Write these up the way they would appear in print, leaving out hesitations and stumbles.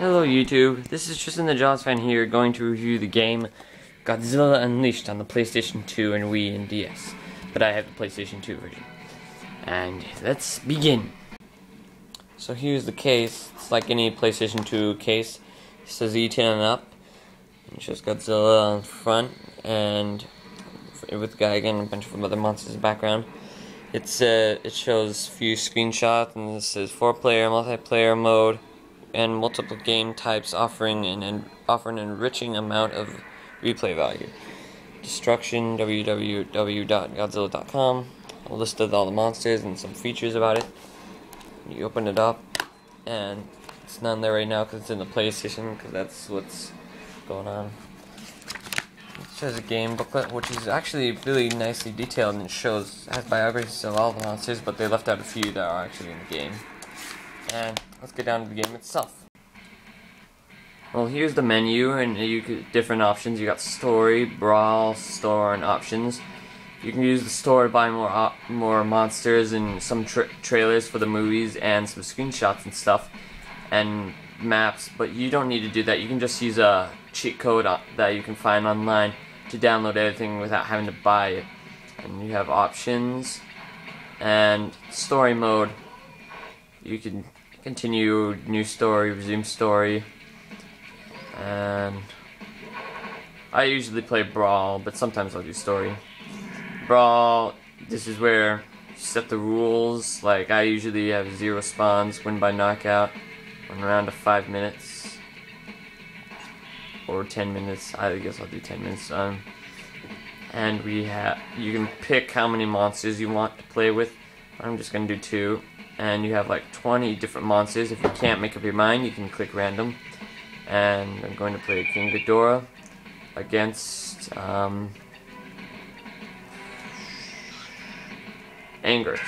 Hello YouTube, this is Tristan the Jaws fan here, going to review the game Godzilla Unleashed on the PlayStation 2 and Wii and DS. But I have the PlayStation 2 version. And let's begin. So here's the case. It's like any PlayStation 2 case. It says E10 and up. It shows Godzilla on front, and with the guy again, a bunch of other monsters in the background. It shows a few screenshots, and it says 4-player multiplayer mode and multiple game types, offering an enriching amount of replay value. Destruction, www.godzilla.com, a list of all the monsters and some features about it. You open it up, and it's not there right now because it's in the PlayStation, because that's what's going on. It shows a game booklet, which is actually really nicely detailed, and it has biographies of all the monsters, but they left out a few that are actually in the game. And let's get down to the game itself. Well, here's the menu, and you get different options. You got story, brawl, store, and options. You can use the store to buy more monsters and some trailers for the movies and some screenshots and stuff and maps, but you don't need to do that. You can just use a cheat code that you can find online to download everything without having to buy it. And you have options and story mode. You can continue new story, resume story, and I usually play brawl, but sometimes I'll do story. Brawl, this is where you set the rules. Like, I usually have 0 spawns, win by knockout, 1 round of 5 minutes, or 10 minutes. I guess I'll do 10 minutes. And you can pick how many monsters you want to play with. I'm just gonna do 2. And you have like 20 different monsters. If you can't make up your mind, you can click random. And I'm going to play King Ghidorah against Angus.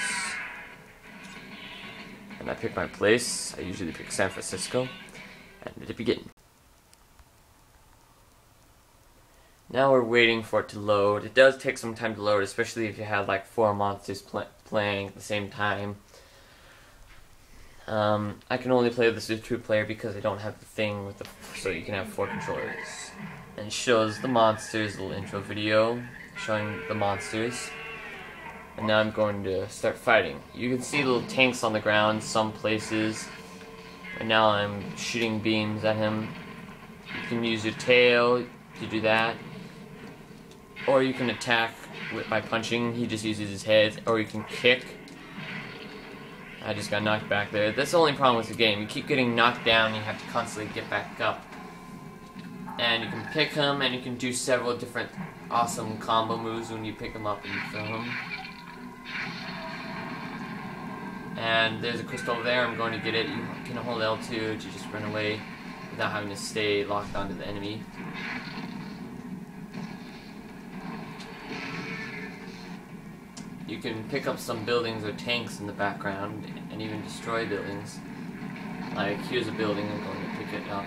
And I pick my place. I usually pick San Francisco. And let it begin. Now we're waiting for it to load. It does take some time to load, especially if you have like 4 monsters playing at the same time. I can only play this with 2-player because I don't have the thing with so you can have 4 controllers. And it shows the monsters, a little intro video showing the monsters. And now I'm going to start fighting. You can see little tanks on the ground some places. And now I'm shooting beams at him. You can use your tail to do that. Or you can attack by punching. He just uses his head. Or you can kick. I just got knocked back there. That's the only problem with the game. You keep getting knocked down, you have to constantly get back up. And you can pick him, and you can do several different awesome combo moves when you pick him up and you throw him. And there's a crystal over there. I'm going to get it. You can hold L2 to just run away without having to stay locked onto the enemy. You can pick up some buildings or tanks in the background and even destroy buildings. Like, here's a building, I'm going to pick it up.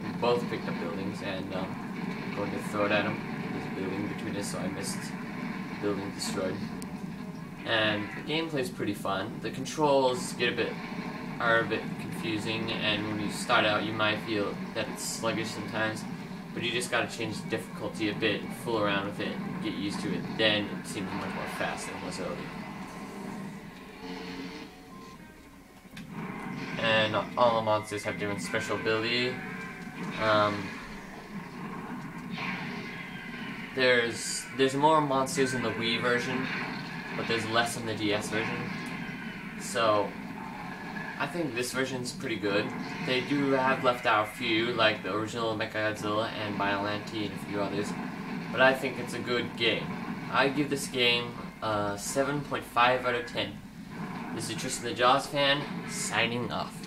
We both picked up buildings, and I'm going to throw it at him. There's a building between us, so I missed the building destroyed. And the gameplay is pretty fun. The controls are a bit confusing, and when you start out you might feel that it's sluggish sometimes. But you just gotta change the difficulty a bit and fool around with it and get used to it. Then it seems much more fast than it was earlier. And all the monsters have different special ability. There's more monsters in the Wii version, but there's less in the DS version. So I think this version's pretty good. They do have left out a few, like the original Mechagodzilla and Biollante and a few others, but I think it's a good game. I give this game a 7.5 out of 10. This is Tristan the Jaws fan, signing off.